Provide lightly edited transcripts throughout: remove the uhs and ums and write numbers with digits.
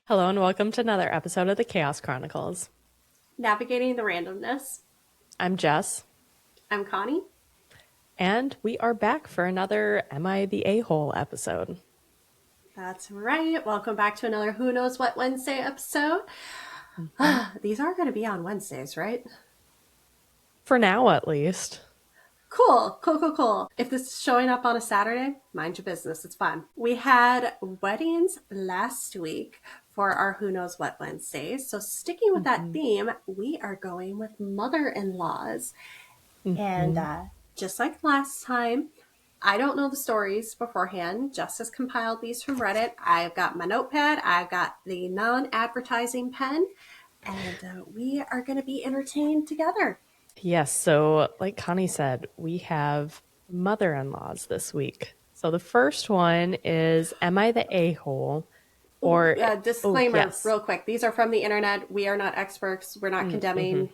Hello and welcome to another episode of the Chaos Chronicles. Navigating the randomness. I'm Jess, I'm Connie. and we are back for another Am I the A-Hole episode. That's right. Welcome back to another Who Knows What Wednesday episode. These are going to be on Wednesdays, right? For now, at least. Cool. If this is showing up on a Saturday, mind your business. It's fun. We had weddings last week for our Who Knows What Wednesdays. So sticking with that theme, we are going with mother-in-laws. And just like last time, I don't know the stories beforehand. Jess has compiled these from Reddit. I've got my notepad. I've got the non-advertising pen. And we are going to be entertained together. Yes, so like Connie said, we have mother-in-laws this week. So the first one is, am I the A-hole? Or Disclaimer, yes. real quick. These are from the internet. We are not experts. We're not condemning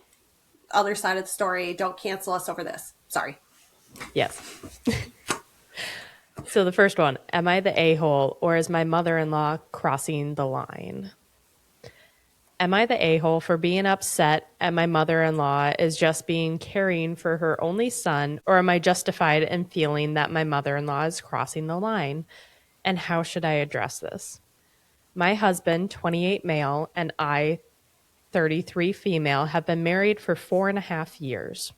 other side of the story. Don't cancel us over this. Sorry. Yes. So the first one, am I the a-hole or is my mother-in-law crossing the line? Am I the a-hole for being upset at my mother-in-law is just being caring for her only son, or am I justified in feeling that my mother-in-law is crossing the line? And how should I address this? My husband, 28 male, and I, 33 female, have been married for 4.5 years.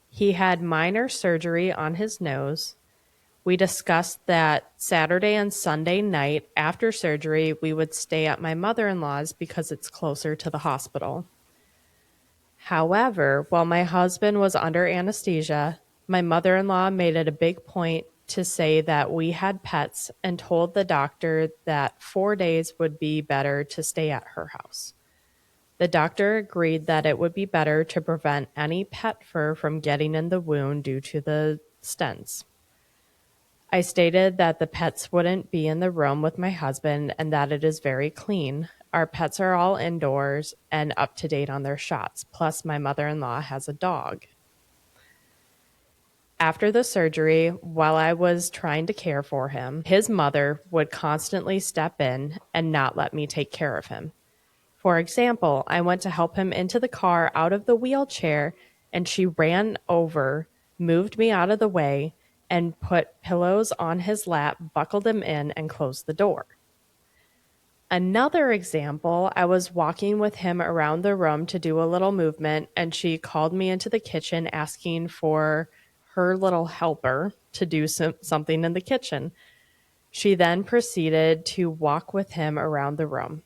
He had minor surgery on his nose. We discussed that Saturday and Sunday night after surgery, we would stay at my mother-in-law's because it's closer to the hospital. However, while my husband was under anesthesia, my mother-in-law made it a big point to say that we had pets and told the doctor that 4 days would be better to stay at her house. The doctor agreed that it would be better to prevent any pet fur from getting in the wound due to the stents. I stated that the pets wouldn't be in the room with my husband and that it is very clean. Our pets are all indoors and up to date on their shots. Plus, my mother-in-law has a dog. After the surgery, while I was trying to care for him, his mother would constantly step in and not let me take care of him. For example, I went to help him into the car out of the wheelchair, and she ran over, moved me out of the way, and put pillows on his lap, buckled him in, and closed the door. Another example, I was walking with him around the room to do a little movement, and she called me into the kitchen asking for her little helper to do something in the kitchen. She then proceeded to walk with him around the room.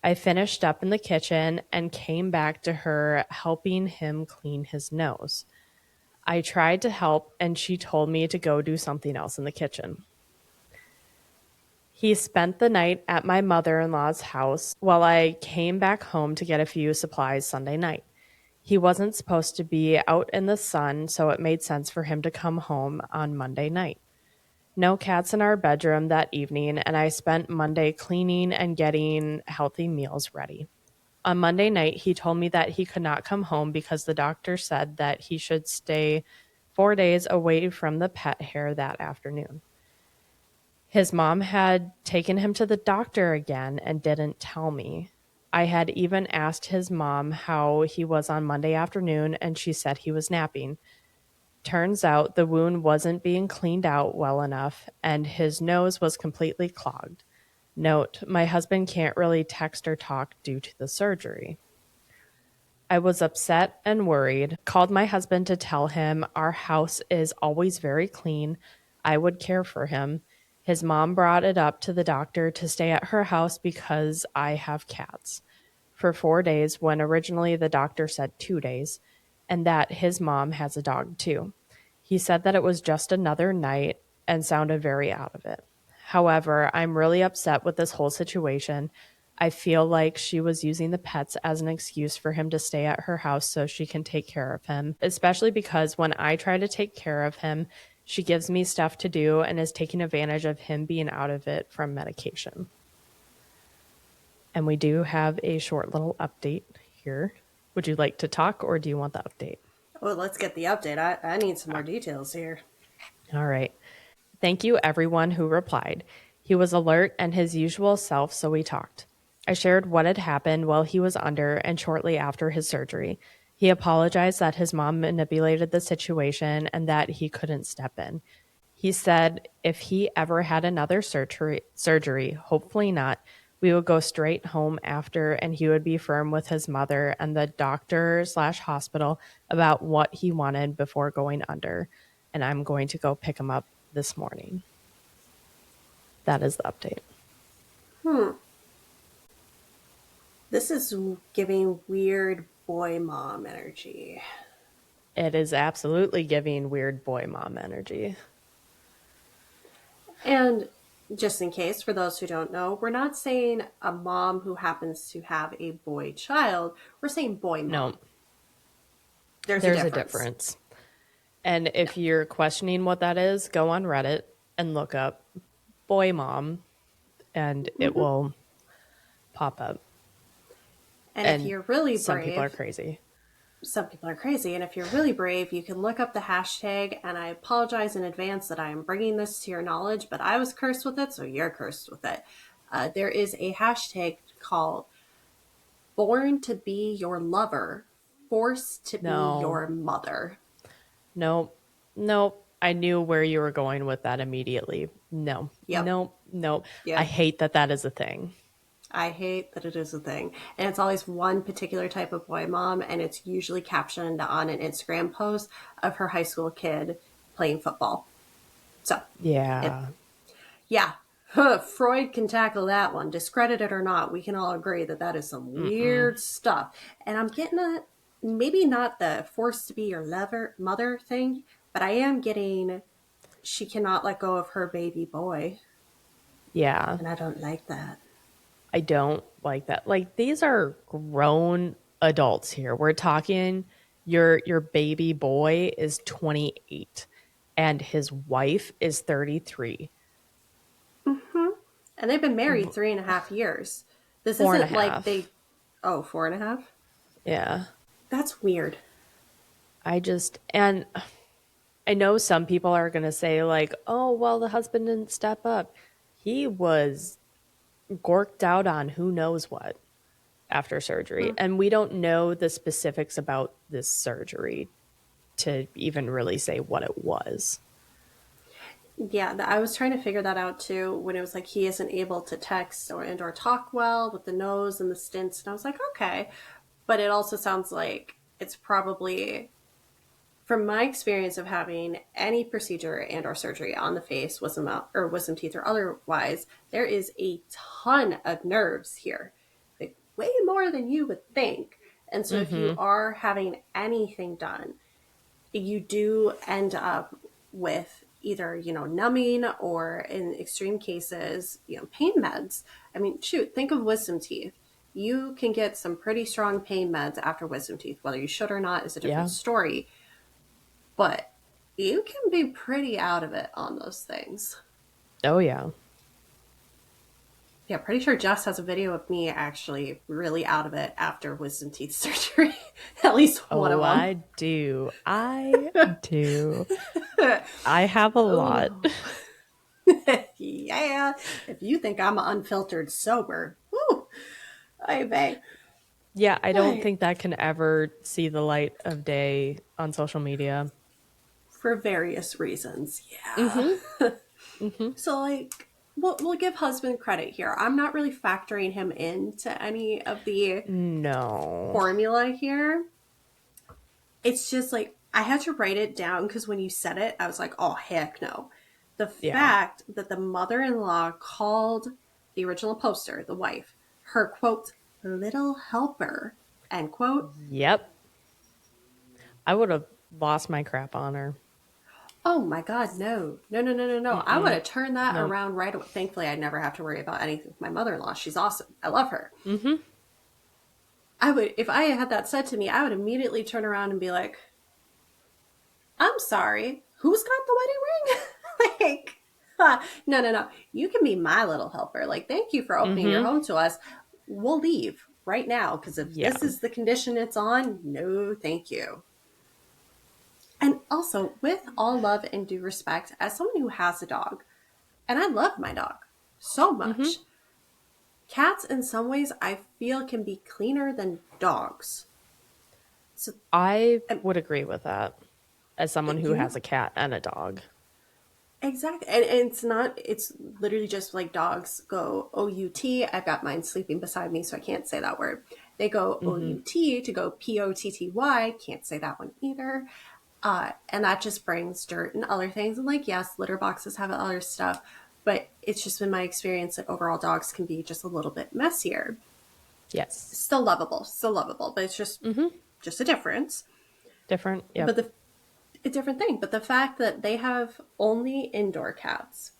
I finished up in the kitchen and came back to her helping him clean his nose. I tried to help, and she told me to go do something else in the kitchen. He spent the night at my mother-in-law's house while I came back home to get a few supplies Sunday night. He wasn't supposed to be out in the sun, so it made sense for him to come home on Monday night. No cats in our bedroom that evening, and I spent Monday cleaning and getting healthy meals ready. On Monday night, he told me that he could not come home because the doctor said that he should stay 4 days away from the pet hair that afternoon. His mom had taken him to the doctor again and didn't tell me. I had even asked his mom how he was on Monday afternoon, and she said he was napping. Turns out the wound wasn't being cleaned out well enough, and his nose was completely clogged. Note, my husband can't really text or talk due to the surgery. I was upset and worried, called my husband to tell him our house is always very clean. I would care for him. His mom brought it up to the doctor to stay at her house because I have cats for 4 days when originally the doctor said 2 days, and that his mom has a dog too. He said that it was just another night and sounded very out of it. However, I'm really upset with this whole situation. I feel like she was using the pets as an excuse for him to stay at her house so she can take care of him, especially because when I try to take care of him, she gives me stuff to do and is taking advantage of him being out of it from medication. And we do have a short little update here. Would you like to talk or do you want the update? Well, let's get the update. I need some more details here. All right. Thank you, everyone who replied. He was alert and his usual self, so we talked. I shared what had happened while he was under and shortly after his surgery. He apologized that his mom manipulated the situation and that he couldn't step in. He said if he ever had another surgery, hopefully not, we would go straight home after and he would be firm with his mother and the doctor/hospital about what he wanted before going under. And I'm going to go pick him up this morning. That is the update. This is giving weird boy mom energy. It is absolutely giving weird boy mom energy. And just in case, for those who don't know, we're not saying a mom who happens to have a boy child. We're saying boy mom. No, There's a difference. And if you're questioning what that is, go on Reddit and look up boy mom and it will pop up. And if you're really brave, some people are crazy. Some people are crazy. And if you're really brave, you can look up the hashtag. And I apologize in advance that I am bringing this to your knowledge, but I was cursed with it, so you're cursed with it. There is a hashtag called born to be your lover, forced to be your mother. Nope. I knew where you were going with that immediately. No. Yep. Nope. Yep. I hate that is a thing. I hate that it is a thing. And it's always one particular type of boy mom, and it's usually captioned on an Instagram post of her high school kid playing football. So, yeah. Freud can tackle that one. Discredit it or not, we can all agree that that is some weird stuff. And I'm getting maybe not the forced to be your mother thing, but I am getting she cannot let go of her baby boy. Yeah. And I don't like that. I don't like that. Like, these are grown adults here. We're talking your baby boy is 28 and his wife is 33. And they've been married 3.5 years. This Four isn't and a like half. 4.5? Yeah. That's weird. And I know some people are going to say like, oh, well, the husband didn't step up. He was gorked out on who knows what after surgery. And we don't know the specifics about this surgery to even really say what it was. Yeah, I was trying to figure that out too when it was like he isn't able to text or talk well with the nose and the stents. And I was like, okay. But it also sounds like it's probably, from my experience of having any procedure and or surgery on the face, wisdom teeth or otherwise, there is a ton of nerves here, like way more than you would think. And so if you are having anything done, you do end up with either, numbing or in extreme cases, pain meds. I mean, shoot, think of wisdom teeth. You can get some pretty strong pain meds after wisdom teeth. Whether you should or not is a different story. But you can be pretty out of it on those things. Oh, yeah. Yeah, pretty sure Jess has a video of me actually really out of it after wisdom teeth surgery. At least one of them. I do. I have a lot. Yeah. If you think I'm unfiltered sober, woo, I bet. Yeah, I don't think that can ever see the light of day on social media. For various reasons, yeah. So, like, we'll give husband credit here. I'm not really factoring him into any of the formula here. It's just like, I had to write it down because when you said it, I was like, oh, heck no. The fact that the mother-in-law called the original poster, the wife, her, quote, little helper, end quote. Yep. I would have lost my crap on her. Oh my God, no. I would have turned that around right away. Thankfully, I never have to worry about anything with my mother-in-law. She's awesome. I love her. I would, if I had that said to me, I would immediately turn around and be like, I'm sorry, who's got the wedding ring? No. You can be my little helper. Like, thank you for opening your home to us. We'll leave right now because if this is the condition it's on, no, thank you. And also, with all love and due respect, as someone who has a dog, and I love my dog so much, Cats, in some ways, I feel can be cleaner than dogs. So, I um, would agree with that as someone who has you a cat and a dog. exactly, and it's not. It's literally just like dogs go OUT. I've got mine sleeping beside me, so I can't say that word. They go Hmm. OUT to go POTTY. Can't say that one either. And that just brings dirt and other things. And like, yes, litter boxes have other stuff, but it's just been my experience that overall dogs can be just a little bit messier. Yes. Still lovable, but it's Hmm. just a difference. Different. But Yep. the a different thing. But the fact that they have only indoor cats,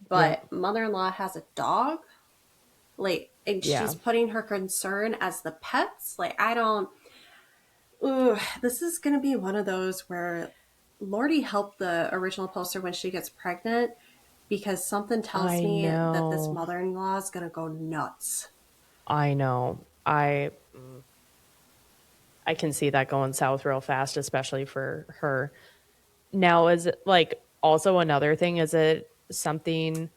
Yep. but mother-in-law has a dog, like, and Yeah. she's putting her concern as the pets. Like, I don't. Ooh, this is gonna be one of those where Lordy helped the original poster when she gets pregnant because something tells I me that this know. mother-in-law is gonna go nuts. I know. I can see that going south real fast, especially for her. Now, is it like also another thing? Is it something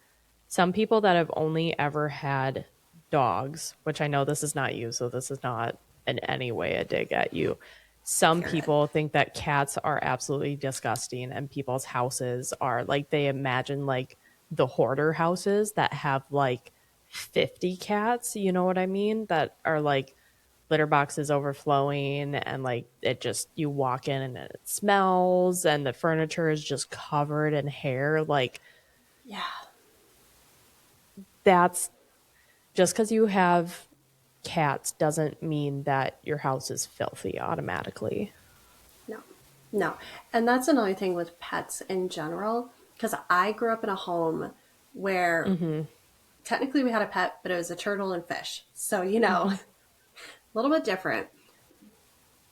some people that have only ever had dogs, which I know this is not you, so this is not in any way a dig at you. Some You're good. people think that cats are absolutely disgusting and people's houses are like they imagine like the hoarder houses that have like 50 cats, you know what I mean? That are like litter boxes overflowing and like it just you walk in and it smells and the furniture is just covered in hair like Yeah. that's just because you have cats doesn't mean that your house is filthy automatically. No. No. And that's another thing with pets in general. Because I grew up in a home where Hmm. technically we had a pet, but it was a turtle and fish. So, a Hmm. little bit different.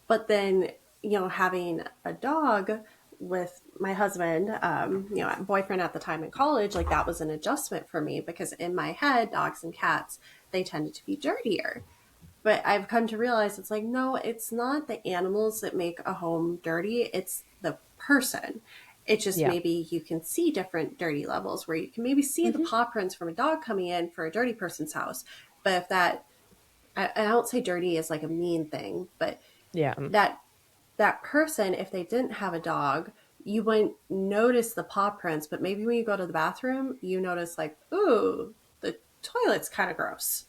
But then, having a dog with my husband, boyfriend at the time in college, like that was an adjustment for me because in my head, dogs and cats, they tended to be dirtier. But I've come to realize it's like, no, it's not the animals that make a home dirty, it's the person. It just Yeah. maybe you can see different dirty levels where you can maybe see the Hmm. paw prints from a dog coming in for a dirty person's house. But if that, I don't say dirty is like a mean thing, but Yeah. that that person, if they didn't have a dog, you wouldn't notice the paw prints, but maybe when you go to the bathroom, you notice like, ooh, the toilet's kind of gross.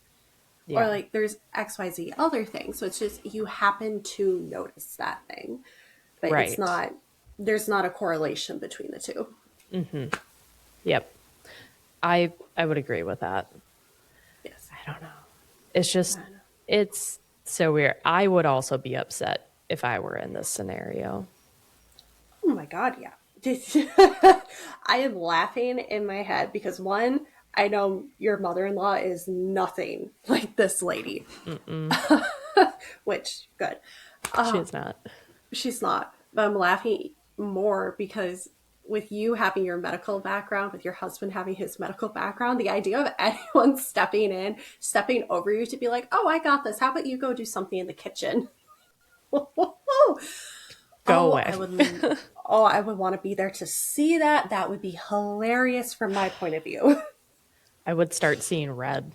Or Yeah. like there's XYZ other things. So it's just you happen to notice that thing. But it's Right. not there's not a correlation between the two. Hmm. Yep. I would agree with that. Yes. I don't know. It's just I know. it's so weird. I would also be upset if I were in this scenario. Oh my god, yeah. I am laughing in my head because one, I know your mother-in-law is nothing like this lady. Mm-mm. Which good. She is not. She's not. But I'm laughing more because with you having your medical background, with your husband having his medical background, the idea of anyone stepping in, stepping over you to be like, oh, I got this. How about you go do something in the kitchen? Oh, Go I away. would. Oh, I would want to be there to see that. That would be hilarious from my point of view. I would start seeing red.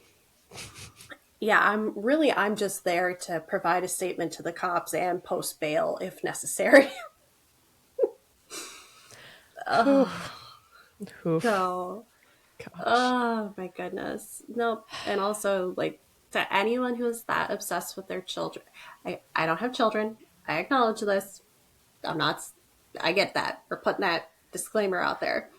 Yeah, I'm just there to provide a statement to the cops and post bail if necessary. Oof. So, Gosh. oh my goodness. Nope. And also, like, to anyone who is that obsessed with their children, I don't have children. I acknowledge this. I'm not, I get that. We're putting that disclaimer out there.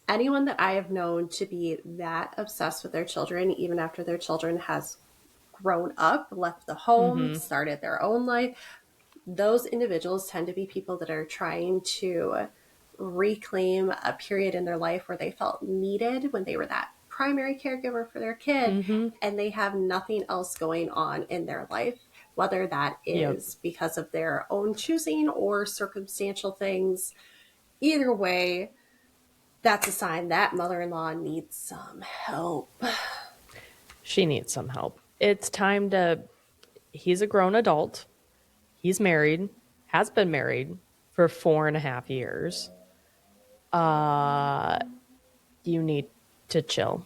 Anyone that I have known to be that obsessed with their children, even after their children has grown up, left the home, Hmm. started their own life, those individuals tend to be people that are trying to reclaim a period in their life where they felt needed when they were that primary caregiver for their kid Hmm. and they have nothing else going on in their life, whether that Yep. is because of their own choosing or circumstantial things. Either way, that's a sign that mother-in-law needs some help. She needs some help. It's time to. He's a grown adult. He's married, has been married for 4.5 years. You need to chill.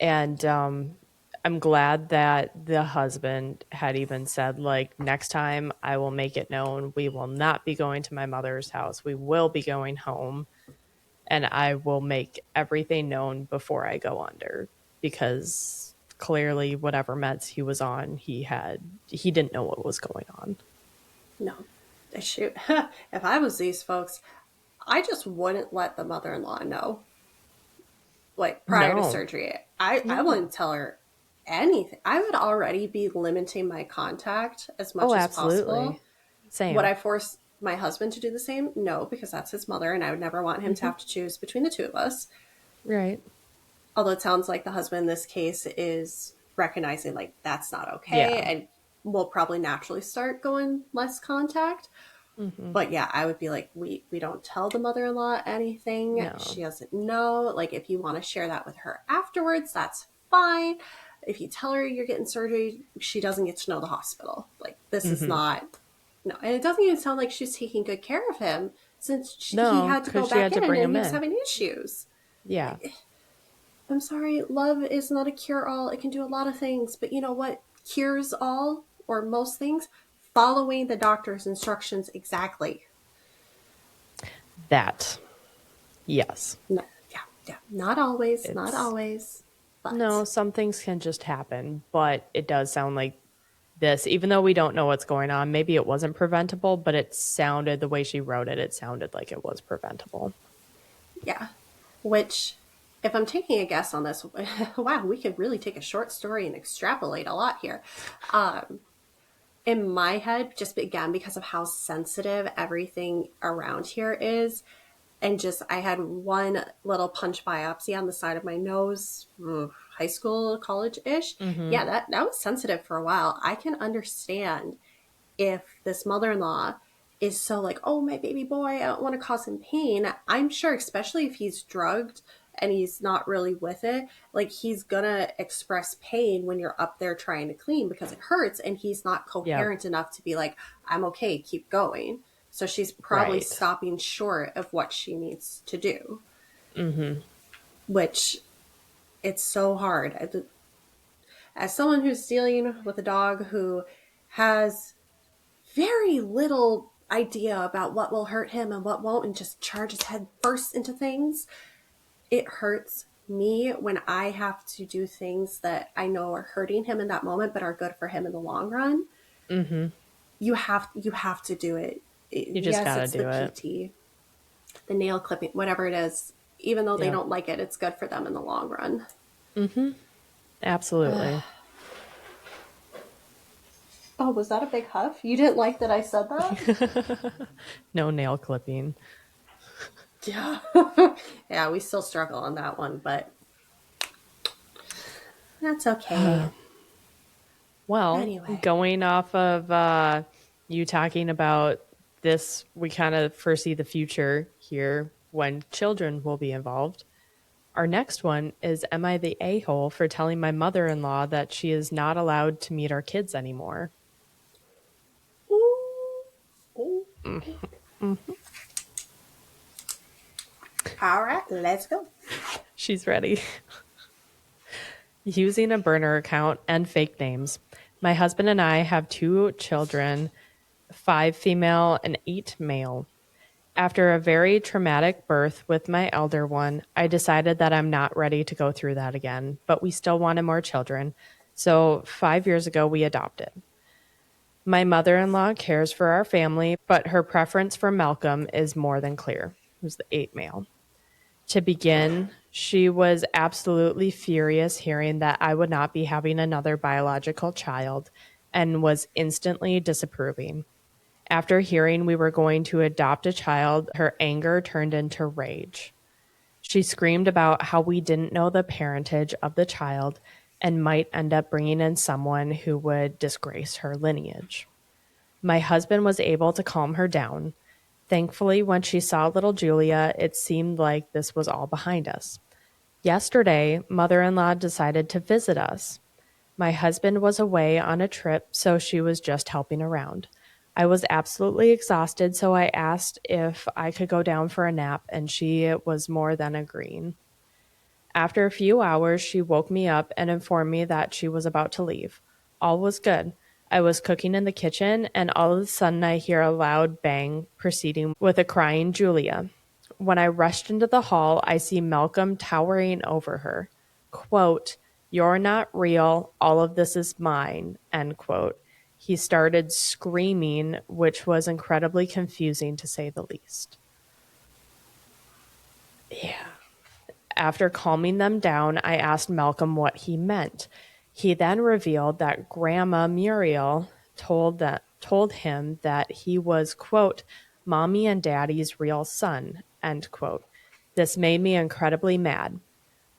And I'm glad that the husband had even said, like, next time I will make it known we will not be going to my mother's house. We will be going home, and I will make everything known before I go under, because clearly whatever meds he was on, he didn't know what was going on. No. Shoot. If I was these folks, I just wouldn't let the mother-in-law know. Like prior to No. surgery, I No. wouldn't tell her anything. I would already be limiting my contact as Oh, much as possible. absolutely. Would Same. I force my husband to do the same? No, because that's his mother, and I would never want him to Hmm. have to choose between the two of us. Right. Although it sounds like the husband in this case is recognizing like that's not okay, Yeah. and will probably naturally start going less contact. Hmm. But yeah, I would be like, we don't tell the mother-in-law anything. No. She doesn't know. Like, if you want to share that with her afterwards, that's fine. If you tell her you're getting surgery, she doesn't get to know the hospital. Like, this is Hmm. not, no. And it doesn't even sound like she's taking good care of him since he No, had to because go she back had to in bring and him he was in. having issues. Yeah. I'm sorry, love is not a cure all. It can do a lot of things, but you know what cures all or most things? Following the doctor's instructions exactly. That. Yes. No, yeah, yeah. Not always, not It's always, no, but some things can just happen, but it does sound like this, even though we don't know what's going on, maybe it wasn't preventable, but it sounded the way she wrote it, it sounded like it was preventable. yeah. Which, if I'm taking a guess on this, wow, we could really take a short story and extrapolate a lot here. Um, in my head, just again because of how sensitive everything around here is, and just I had one little punch biopsy on the side of my nose, high school, college ish. Hmm. Yeah, that was sensitive for a while. I can understand if this mother-in-law is so like, oh, my baby boy, I don't want to cause him pain. I'm sure, especially if he's drugged and he's not really with it, like he's gonna express pain when you're up there trying to clean because it hurts, and he's not Yep. coherent enough to be like, I'm okay, keep going. So she's probably Right. stopping short of what she needs to do, Hmm. which it's so hard. As someone who's dealing with a dog who has very little idea about what will hurt him and what won't and just charges head first into things, it hurts me when I have to do things that I know are hurting him in that moment but are good for him in the long run. Hmm. You have to do it. You just Yes, gotta it's the do it. PT, the nail clipping, whatever it is. Even though they Yep. don't like it, it's good for them in the long run. Hmm. Absolutely. Oh, was that a big huff? You didn't like that I said that? No nail clipping. Yeah. Yeah, we still struggle on that one, but that's okay. Well, Anyway. going off of you talking about this, we kind of foresee the future here when children will be involved. Our next one is, am I the a hole for telling my mother in law that she is not allowed to meet our kids anymore? Ooh, ooh. All right, let's go. She's ready. Using a burner account and fake names. My husband and I have two children, five female and eight male. After a very traumatic birth with my elder one, I decided that I'm not ready to go through that again, but we still wanted more children. So 5 years ago, we adopted. My mother in law cares for our family, but her preference for Malcolm is more than clear, who's the eight male. To begin, she was absolutely furious hearing that I would not be having another biological child and was instantly disapproving. After hearing we were going to adopt a child, her anger turned into rage. She screamed about how we didn't know the parentage of the child and might end up bringing in someone who would disgrace her lineage. My husband was able to calm her down. Thankfully, when she saw little Julia, it seemed like this was all behind us. Yesterday, mother in law decided to visit us. My husband was away on a trip, so she was just helping around. I was absolutely exhausted, so I asked if I could go down for a nap, and she was more than agreeing. After a few hours, she woke me up and informed me that she was about to leave. All was good. I was cooking in the kitchen, and all of a sudden I hear a loud bang proceeding with a crying Julia. When I rushed into the hall, I see Malcolm towering over her. Quote, "You're not real. All of this is mine." End quote. He started screaming, which was incredibly confusing to say the least. Yeah. After calming them down, I asked Malcolm what he meant. He then revealed that Grandma Muriel told him that he was, quote, "Mommy and Daddy's real son," end quote. This made me incredibly mad.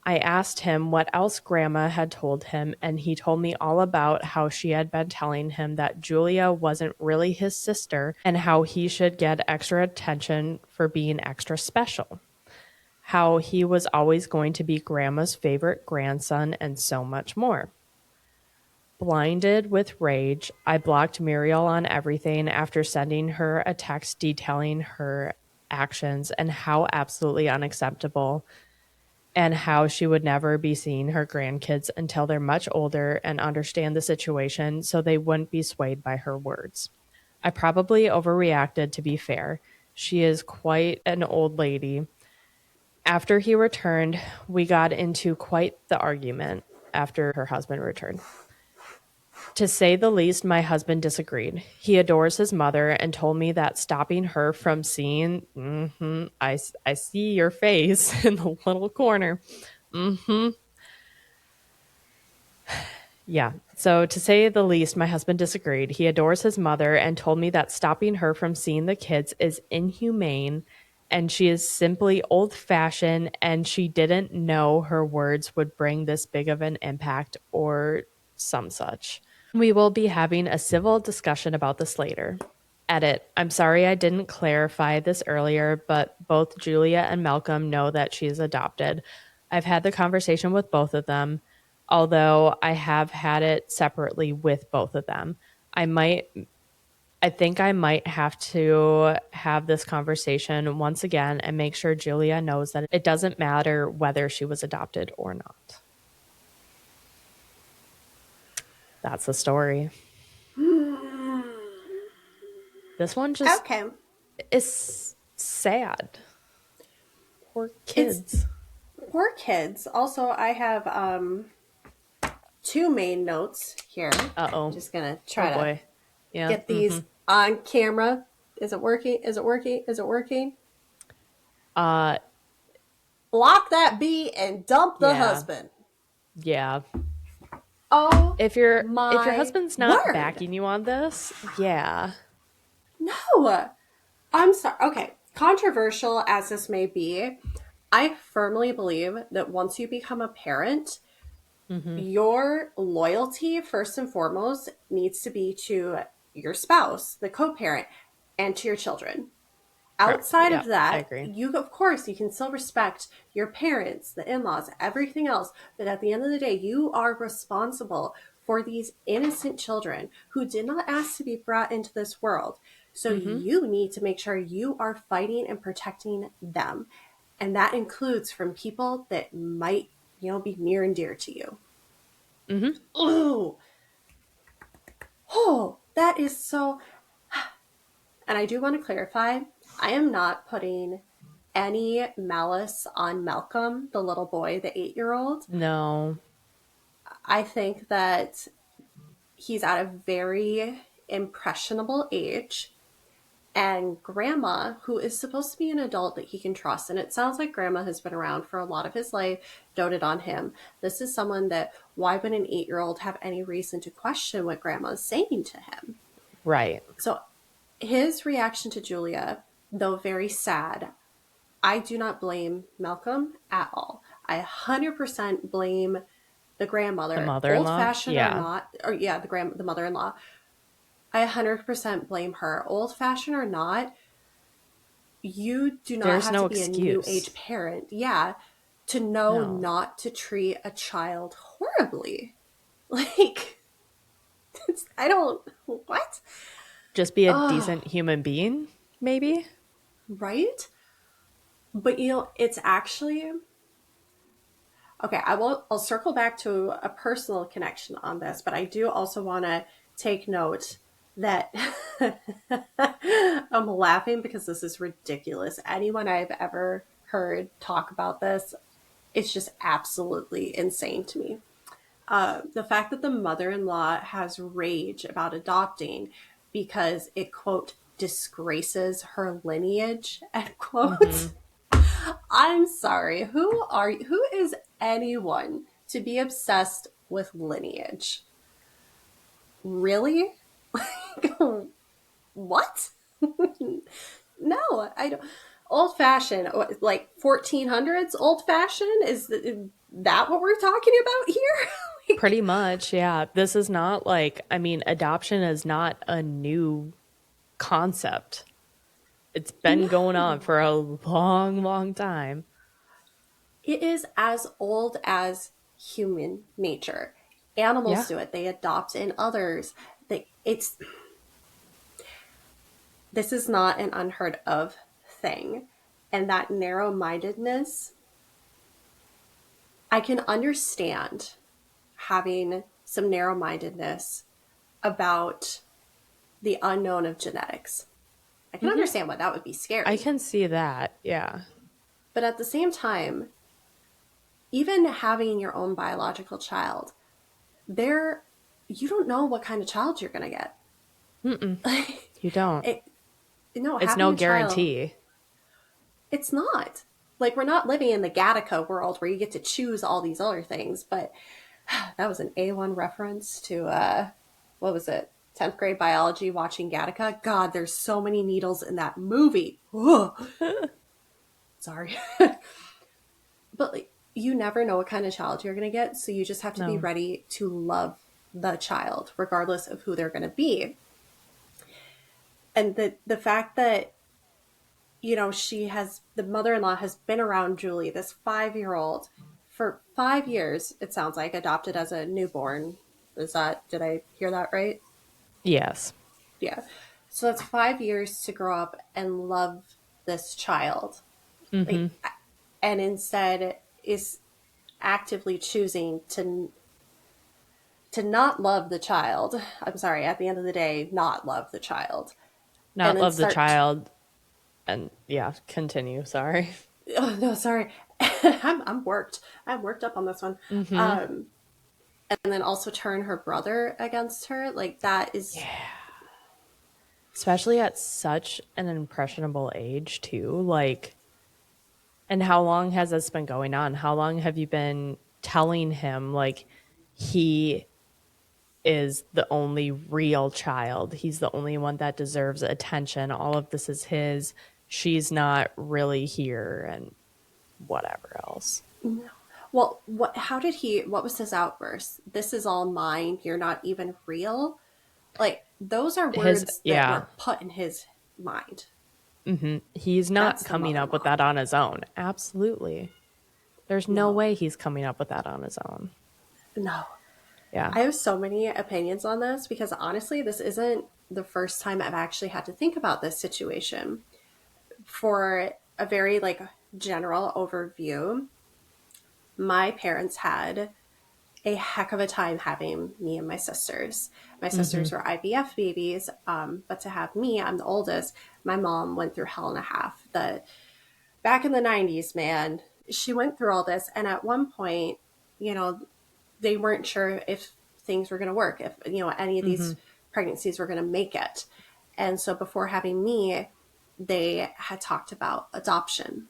I asked him what else Grandma had told him, and he told me all about how she had been telling him that Julia wasn't really his sister and how he should get extra attention for being extra special. How he was always going to be Grandma's favorite grandson, and so much more. Blinded with rage, I blocked Muriel on everything after sending her a text detailing her actions and how absolutely unacceptable, and how she would never be seeing her grandkids until they're much older and understand the situation so they wouldn't be swayed by her words. I probably overreacted, to be fair. She is quite an old lady. After he returned, we got into quite the argument after her husband returned. To say the least, my husband disagreed. He adores his mother and told me that stopping her from seeing, I see your face in the little corner. Yeah. So, to say the least, my husband disagreed. He adores his mother and told me that stopping her from seeing the kids is inhumane and she is simply old fashioned and she didn't know her words would bring this big of an impact or some such. We will be having a civil discussion about this later. Edit. I'm sorry I didn't clarify this earlier, but both Julia and Malcolm know that she's adopted. I've had the conversation with both of them, although I have had it separately with both of them. I think I might have to have this conversation once again and make sure Julia knows that it doesn't matter whether she was adopted or not. That's the story. This one just Okay. is sad. Poor It's kids. poor kids. Also, I have two main notes here. Uh-oh. Just gonna Oh try to boy. Yeah. get these on camera. Is it working? Is it working? Is it working? Uh Block that bee and dump the yeah. husband. Yeah. Oh If your my husband's not word. backing you on this, yeah. No. I'm sorry. Okay. Controversial as this may be, I firmly believe that once you become a parent, your loyalty, first and foremost, needs to be to your spouse, the co parent, and to your children. Correct. Outside Yeah, of I that, agree. you, of course, you can still respect your parents, the in laws, everything else. But at the end of the day, you are responsible for these innocent children who did not ask to be brought into this world. So you need to make sure you are fighting and protecting them. And that includes from people that might, be near and dear to you. Oh, oh, that is so. And I do want to clarify, I am not putting any malice on Malcolm, the little boy, the 8-year-old. No. I think that he's at a very impressionable age. And Grandma, who is supposed to be an adult that he can trust, and it sounds like Grandma has been around for a lot of his life, doted on him. This is someone that, why would an 8-year-old have any reason to question what Grandma's saying to him? Right. So his reaction to Julia, though very sad, I do not blame Malcolm at all. I 100% blame the The grandmother, old mother-in-law? fashioned or Yeah. not, or yeah, the mother-in-law. I 100% blame her, old fashioned or not. You do not There's have to no be a new excuse. age parent, yeah, to know No. not to treat a child horribly. Like, I don't, what? Just be a Oh, decent human being, maybe? right? But it's actually, Okay, I'll circle back to a personal connection on this, but I do also want to take note that I'm laughing because this is ridiculous. Anyone I've ever heard talk about this, it's just absolutely insane to me. The fact that the mother-in-law has rage about adopting because it, quote, disgraces her lineage, end quote. Mm-hmm. I'm sorry. Who is anyone to be obsessed with lineage? Really? What? No, I don't. Old fashioned, like 1400s old fashioned? Is that what we're talking about here? Like, Pretty much, yeah. This is not like, I mean, adoption is not a new concept. It's been going on no. for a long, long time. It is as old as human nature. Animals Yeah. do it. They adopt in others. It's this is not an unheard of thing. And that narrow mindedness, I can understand having some narrow mindedness about the unknown of genetics. I can Hmm. understand why that would be I scary. can see that. Yeah. But at the same time, even having your own biological child, there you don't know what kind of child you're going to get. Mm-mm. You don't. it no, It's having no a child, guarantee. it's not. Like we're not living in the Gattaca world where you get to choose all these other things, but that was an A1 reference to what was it? 10th grade biology watching Gattaca. God, there's so many needles in that movie. Ugh. Sorry. But like, you never know what kind of child you're going to get, so you just have to be No. ready to love the child regardless of who they're going to be. And the fact that the mother-in-law has been around Julie, this 5-year-old, for 5 years, it sounds like, adopted as a newborn. Did I hear that right? Yes. Yeah. So that's 5 years to grow up and love this child. Mm-hmm. Like, and instead is actively choosing to not love the child. I'm sorry, at the end of the day, not love the child. And Not then love the start, child. And yeah, continue. Sorry. oh no, sorry. I'm worked. I'm worked up on this one. Mm-hmm. Um, and then also turn her brother against her. Like that is Yeah. Especially at such an impressionable age, too. Like, and how long has this been going on? How long have you been telling him, like, he is the only real child? He's the only one that deserves attention. All of this is his. She's not really here, and whatever else. well. What was his outburst? This is all mine. You're not even real. Like those are His, words that yeah. were put in his mind. He's not That's the coming up with mother-in-law. that on his own. Absolutely. There's no No, way he's coming up with that on his own. no. Yeah. I have so many opinions on this because honestly, this isn't the first time I've actually had to think about this situation. For a very like general overview, my parents had a heck of a time having me and my sisters. My Mm-hmm. sisters were IVF babies, but to have me, I'm the oldest. My mom went through hell and a half. The back in the '90s, man, she went through all this, and at one point, you know, they weren't sure if things were going to work, if any of Mm-hmm. these pregnancies were going to make it. And so before having me, they had talked about adoption.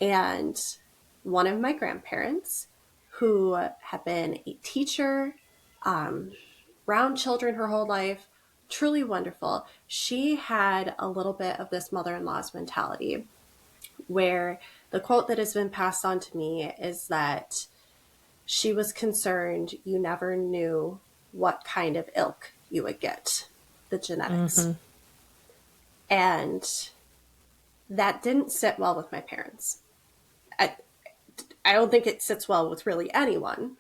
And one of my grandparents, who had been a teacher, um, around children her whole life, truly wonderful, she had a little bit of this mother in law's mentality where the quote that has been passed on to me is that she was concerned you never knew what kind of ilk you would get, the genetics. Mm-hmm. And that didn't sit well with my parents. I, I don't think it sits well with really anyone.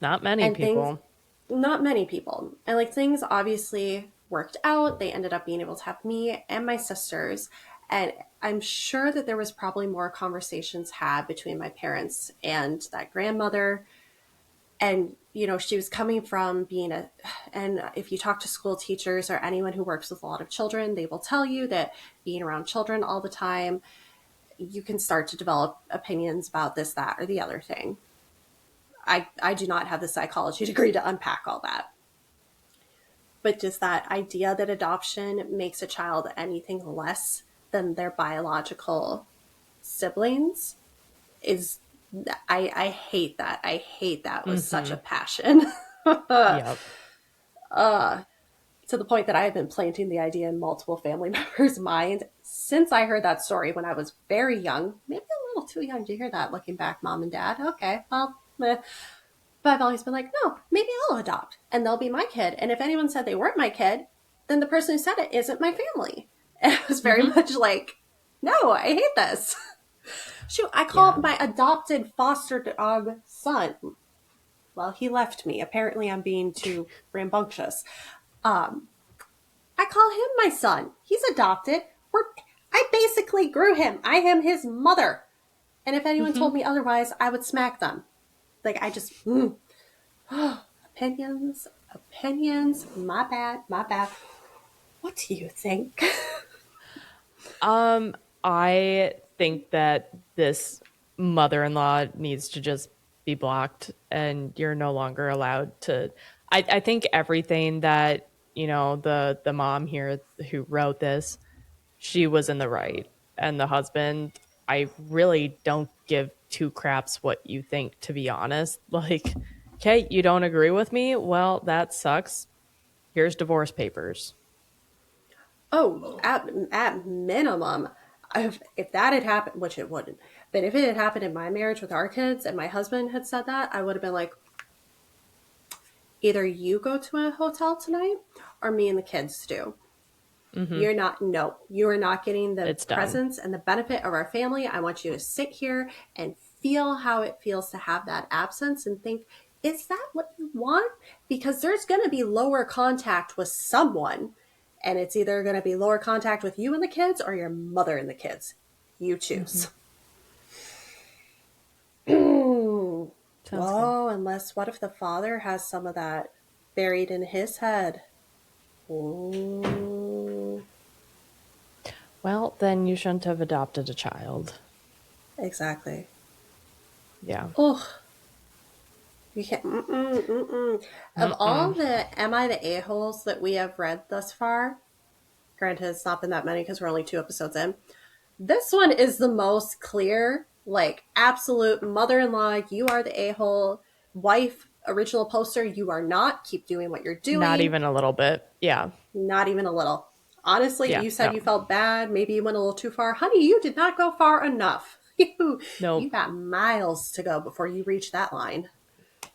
Not many And things, people. not many people. And like things obviously worked out. They ended up being able to have me and my sisters. And I'm sure that there was probably more conversations had between my parents and that grandmother. And, you know, she was coming from being and if you talk to school teachers or anyone who works with a lot of children, they will tell you that being around children all the time, you can start to develop opinions about this, that, or the other thing. I do not have the psychology degree to unpack all that. But just that idea that adoption makes a child anything less than their biological siblings is, I hate that. I hate that with such a passion. Yep. To the point that I have been planting the idea in multiple family members' minds since I heard that story when I was very young. Maybe a little too young to hear that looking back, mom and dad. Okay, well, but I've always been like, no, maybe I'll adopt and they'll be my kid. And if anyone said they weren't my kid, then the person who said it isn't my family. And it was very much like, no, I hate this. Shoot, I call my adopted foster dog son. Well, he left me. Apparently, I'm being too rambunctious. I call him my son. He's adopted. I basically grew him. I am his mother. And if anyone told me otherwise, I would smack them. Like, I just, opinions, my bad. What do you think? I think that this mother-in-law needs to just be blocked and you're no longer allowed to. I think everything that, you know, the mom here who wrote this, she was in the right. And the husband, I really don't give two craps what you think, to be honest. Like, okay, you don't agree with me? Well, that sucks. Here's divorce papers. Oh, at minimum, if that had happened, which it wouldn't, but if it had happened in my marriage with our kids and my husband had said that, I would have been like, either you go to a hotel tonight or me and the kids do. You're not, no, you are not getting the presence and the benefit of our family. I want you to sit here and feel how it feels to have that absence and think, is that what you want? Because there's going to be lower contact with someone, and it's either going to be lower contact with you and the kids or your mother and the kids. You choose. Oh, unless what if the father has some of that buried in his head? Ooh. Well, then you shouldn't have adopted a child. Exactly. Yeah. Oh, you can't. Of all the Am I the A-holes that we have read thus far, granted it's not been that many because we're only 2 episodes in, this one is the most clear, like absolute mother-in-law, you are the a-hole, wife, original poster, you are not, keep doing what you're doing. Not even a little bit. Yeah. Not even a little. Honestly, Yeah, you said no. you felt bad. Maybe you went a little too far. Honey, you did not go far enough. You got miles to go before you reach that line.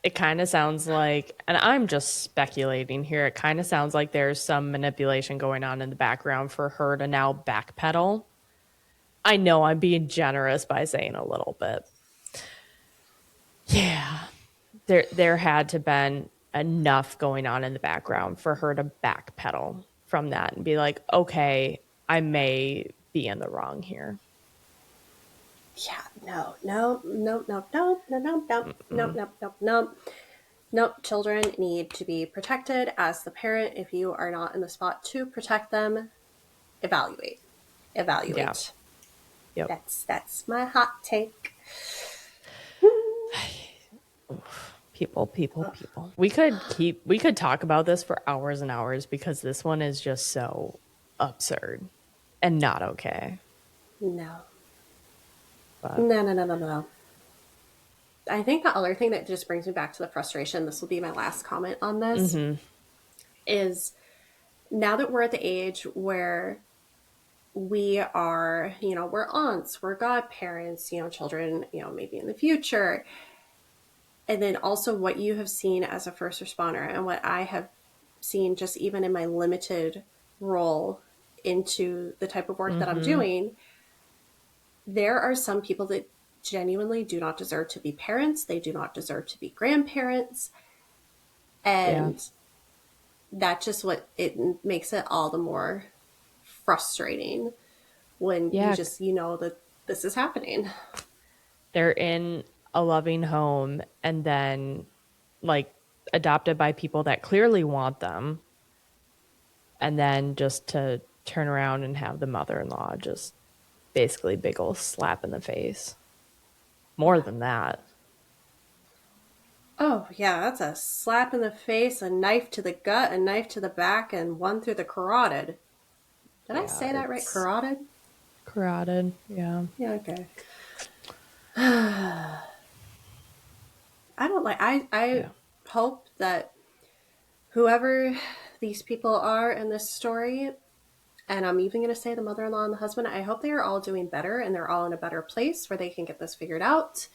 It kind of sounds like, and I'm just speculating here, it kind of sounds like there's some manipulation going on in the background for her to now backpedal. I know I'm being generous by saying a little bit. Yeah. There had to been enough going on in the background for her to backpedal from that and be like, okay, I may be in the wrong here. Yeah, no. Children need to be protected. As the parent, if you are not in the spot to protect them, evaluate. Yeah. Yep. That's my hot take. People. We could talk about this for hours and hours because this one is just so absurd and not okay. No. But No. I think the other thing that just brings me back to the frustration, this will be my last comment on this, is now that we're at the age where we are, we're aunts, we're godparents, children, maybe in the future. And then also what you have seen as a first responder and what I have seen just even in my limited role into the type of work that I'm doing, there are some people that genuinely do not deserve to be parents. They do not deserve to be grandparents. And that's just what it makes it all the more frustrating when Yeah, you know that this is happening. they're in a loving home and then like adopted by people that clearly want them, and then just to turn around and have the mother-in-law just basically big ol' slap in the face. More than that. Oh, yeah, that's a slap in the face, a knife to the gut, a knife to the back, and one through the carotid. Did I Yeah, say that right? it's Carotid? carotid. Yeah. Yeah, okay. I don't like, I Yeah. hope that whoever these people are in this story, and I'm even going to say the mother in law and the husband, I hope they are all doing better and they're all in a better place where they can get this figured out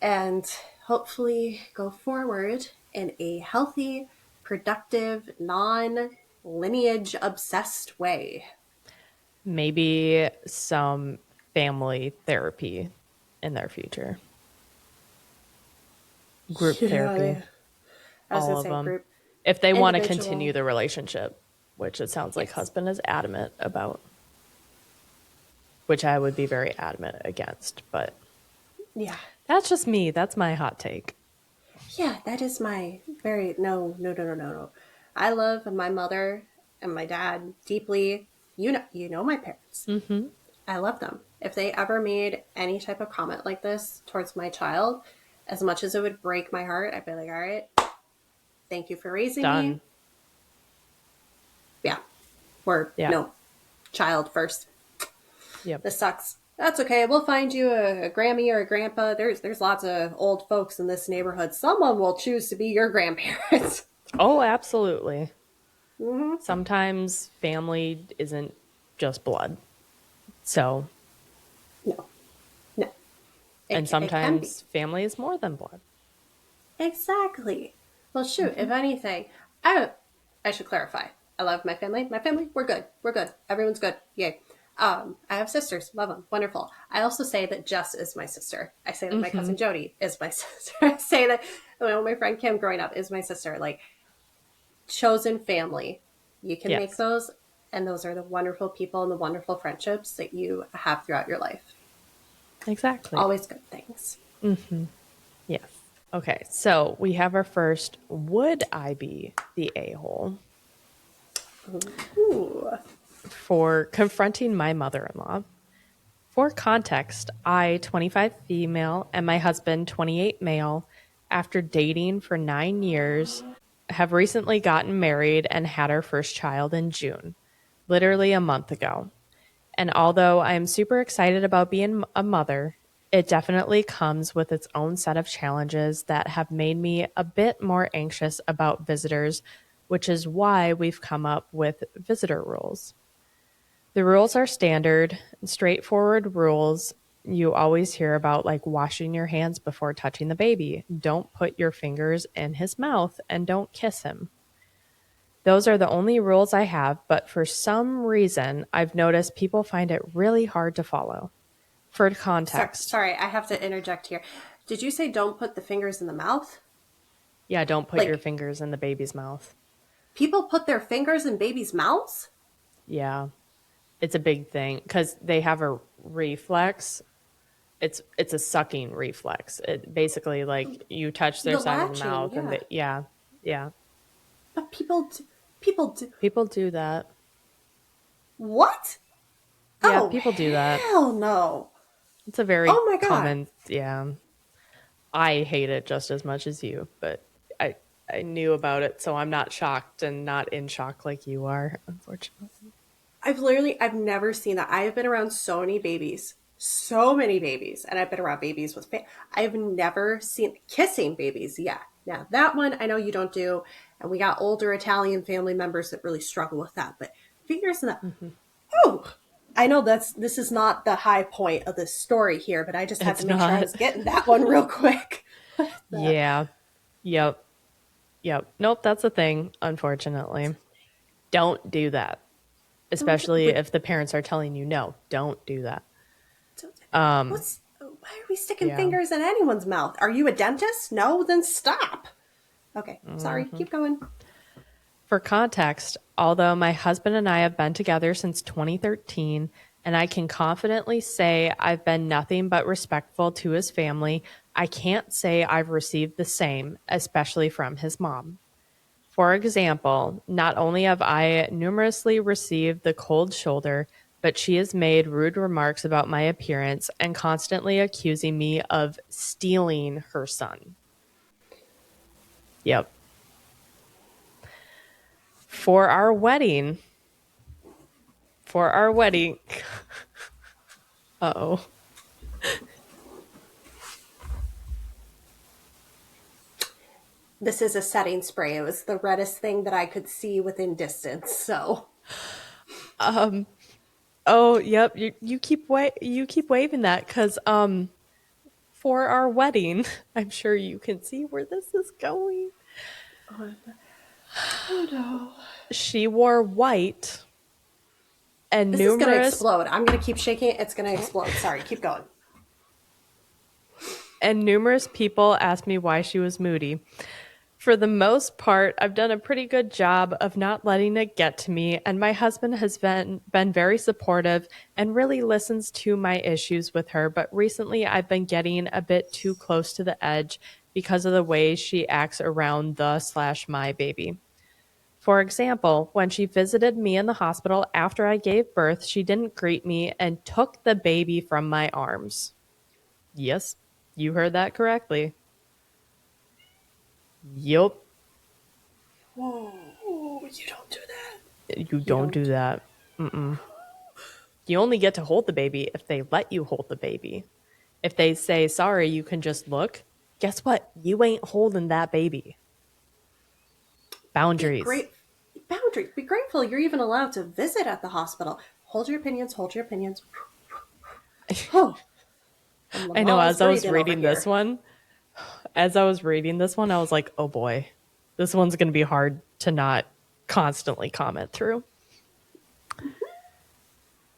and hopefully go forward in a healthy, productive, non lineage obsessed way. Maybe some family therapy in their future. Group therapy, Yeah, I was all going to of say them. group, If they want to continue individual. the relationship, which it sounds like Yes. husband is adamant about, which I would be very adamant against, but Yeah. that's just me. That's my hot take. Yeah, that is my very no, no, no, no, no, no. I love my mother and my dad deeply. You know my parents. Mm-hmm. I love them. If they ever made any type of comment like this towards my child, as much as it would break my heart, I'd be like, all right, thank you for raising me. Done. Yeah, or Yeah. no, child first. Yep. This sucks. That's okay. We'll find you a Grammy or a grandpa. There's lots of old folks in this neighborhood. Someone will choose to be your grandparents. Oh, absolutely. Mm-hmm. Sometimes family isn't just blood. So, No, no. and It can be. sometimes family is more than blood. Exactly. Well, shoot, Mm-hmm. if anything, I I should clarify. I love my family. My family, we're good. We're good. Everyone's good. Yay. I have sisters. Love them. Wonderful. I also say that Jess is my sister. I say that my Mm-hmm. cousin Jody is my sister. I say that my friend Kim growing up is my sister. Like, chosen family. You can make Yes, those, and those are the wonderful people and the wonderful friendships that you have throughout your life. exactly. Always good things. Yes. Okay, so we have our first would I be the a hole Ooh. for confronting my mother in law. For context, I, 25 female, and my husband, 28 male, after dating for 9 years, have recently gotten married and had our first child in June, literally a month ago. And although I am super excited about being a mother, it definitely comes with its own set of challenges that have made me a bit more anxious about visitors, which is why we've come up with visitor rules. The rules are standard, straightforward rules you always hear about, like washing your hands before touching the baby. Don't put your fingers in his mouth and don't kiss him. Those are the only rules I have, but for some reason, I've noticed people find it really hard to follow. For context, Sorry, I have to interject here. Did you say don't put the fingers in the mouth? yeah, don't put your Like, fingers in the baby's mouth. people put their fingers in babies' mouths? Yeah, it's a big thing because they have a reflex. It's a sucking reflex. It basically like you touch their The side of the latching, mouth and yeah. they, yeah, yeah. But people do. People do that. What? Yeah, Oh, people do that. hell no. It's a very Oh my God. common, yeah. I hate it just as much as you, but I knew about it, so I'm not shocked and not in shock like you are, unfortunately. I've never seen that. I have been around so many babies, and I've been around babies with, I've never seen kissing babies. Yeah. Now that one I know you don't do. And we got older Italian family members that really struggle with that, but fingers in the, Hmm. oh, I know this is not the high point of this story here, but I just had It's to make sure I not. was getting that one real quick. That Yeah. Yep. Yep. Nope, that's a thing, unfortunately. Don't do that. don't Especially but if the parents are telling you no, don't do that. why are we sticking Yeah. fingers in anyone's mouth? Are you a dentist? No, then stop. Okay, sorry, keep going. For context, although my husband and I have been together since 2013 and I can confidently say I've been nothing but respectful to his family. I can't say I've received the same, especially from his mom. For example, not only have I numerously received the cold shoulder, but she has made rude remarks about my appearance and constantly accusing me of stealing her son. Yep. For our wedding, for our wedding, uh-oh. This is a setting spray. It was the reddest thing that I could see within distance. So, Oh, yep. You keep waving that because for our wedding, I'm sure you can see where this is going. oh no. She wore white and This is going to numerous explode. I'm going to keep shaking it. It's going to explode. Sorry, keep going. and numerous people asked me why she was moody. For the most part, I've done a pretty good job of not letting it get to me, and my husband has been very supportive and really listens to my issues with her, but recently I've been getting a bit too close to the edge because of the way she acts around the/my baby. For example, when she visited me in the hospital after I gave birth, she didn't greet me and took the baby from my arms. Yes, you heard that correctly. Yup. Oh, you don't do that. You You don't don't. do that. You only get to hold the baby if they let you hold the baby. If they say, sorry, you can just look, guess what? You ain't holding that baby. Be Boundaries. great. Boundaries. Be grateful you're even allowed to visit at the hospital. Hold your opinions. Hold your opinions. Oh, I'm I know Lamal's breathing over here. as I was reading this one, I was like, oh boy, this one's going to be hard to not constantly comment through.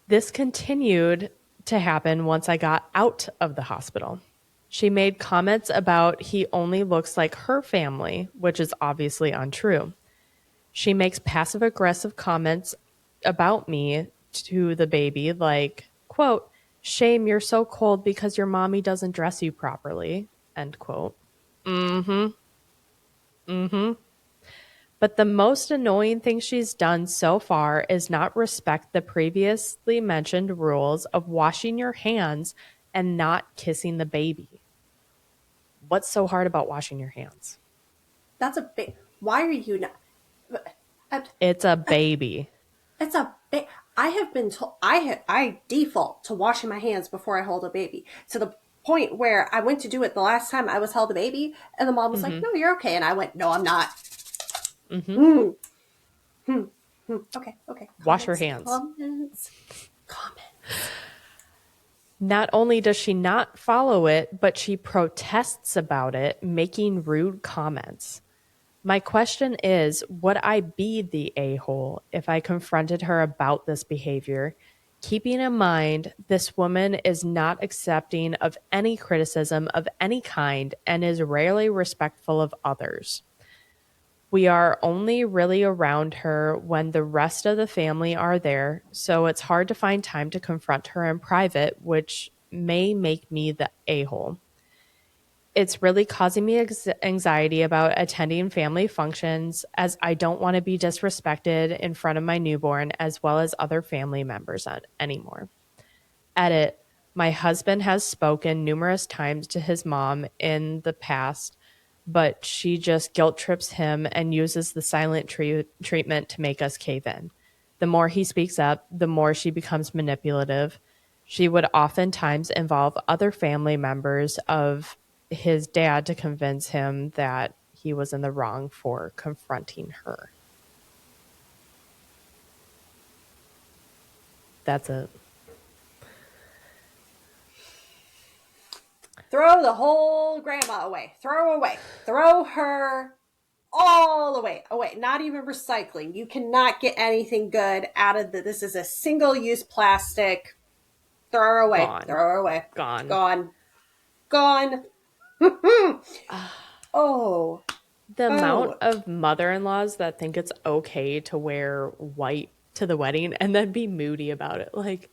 This continued to happen once I got out of the hospital. She made comments about he only looks like her family, which is obviously untrue. She makes passive aggressive comments about me to the baby, like, quote, shame you're so cold because your mommy doesn't dress you properly, end quote. But the most annoying thing she's done so far is not respect the previously mentioned rules of washing your hands and not kissing the baby. What's so hard about washing your hands? That's a big. Why are you not? Uh, It's a baby. It's a big. I have been told. I default to washing my hands before I hold a baby to the point where I went to do it the last time I was held a baby, and the mom was like, "No, you're okay," and I went, "No, I'm not." Mm. Okay, okay. Wash your Comments, hands. comments, comments. Not only does she not follow it, but she protests about it, making rude comments. My question is, would I be the a-hole if I confronted her about this behavior? Keeping in mind, this woman is not accepting of any criticism of any kind and is rarely respectful of others. We are only really around her when the rest of the family are there, so it's hard to find time to confront her in private, which may make me the a-hole. It's really causing me anxiety about attending family functions as I don't want to be disrespected in front of my newborn as well as other family members anymore. Edit. My husband has spoken numerous times to his mom in the past, but she just guilt trips him and uses the silent treatment to make us cave in. The more he speaks up, the more she becomes manipulative. She would oftentimes involve other family members of his dad to convince him that he was in the wrong for confronting her. That's it. Throw the whole grandma away. Throw away. Throw her all away. Away. Not even recycling. You cannot get anything good out of this is a single-use plastic. Throw her away. Gone. Throw her away. Gone. Gone. Gone. Oh. The amount Oh. of mother-in-laws that think it's okay to wear white to the wedding and then be moody about it. Like,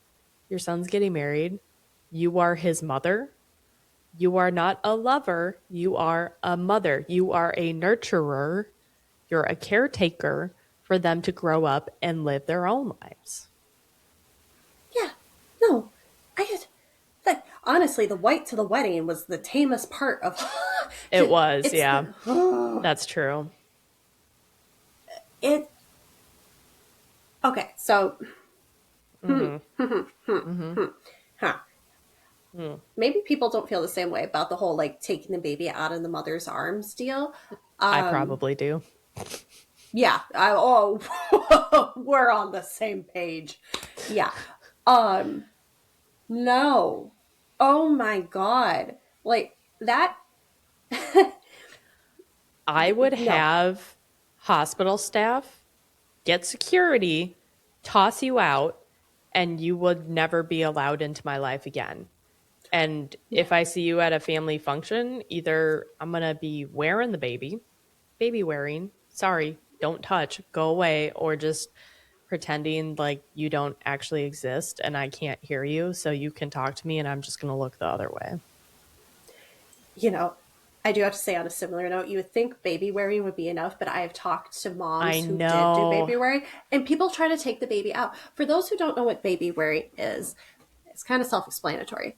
Your son's getting married. You are his mother. You are not a lover. You are a mother. You are a nurturer. You're a caretaker for them to grow up and live their own lives. Yeah. No. I just like honestly, the white to the wedding was the tamest part of It was, it's yeah. the That's true. it okay, so Mm-hmm. Mm-hmm. huh. Mm. Maybe people don't feel the same way about the whole like taking the baby out of the mother's arms deal. I Um probably do. yeah, oh we're on the same page. Yeah. Um no. Oh my god. Like that I would no. have hospital staff get security, toss you out, and you would never be allowed into my life again. And Yeah. if I see you at a family function, either I'm going to be wearing the baby wearing, sorry, don't touch, go away, or just pretending like you don't actually exist and I can't hear you so you can talk to me and I'm just going to look the other way. You know, I do have to say on a similar note, you would think baby wearing would be enough, but I have talked to I moms who did do know. baby wearing, and people try to take the baby out. For those who don't know what baby wearing is, it's kind of self-explanatory.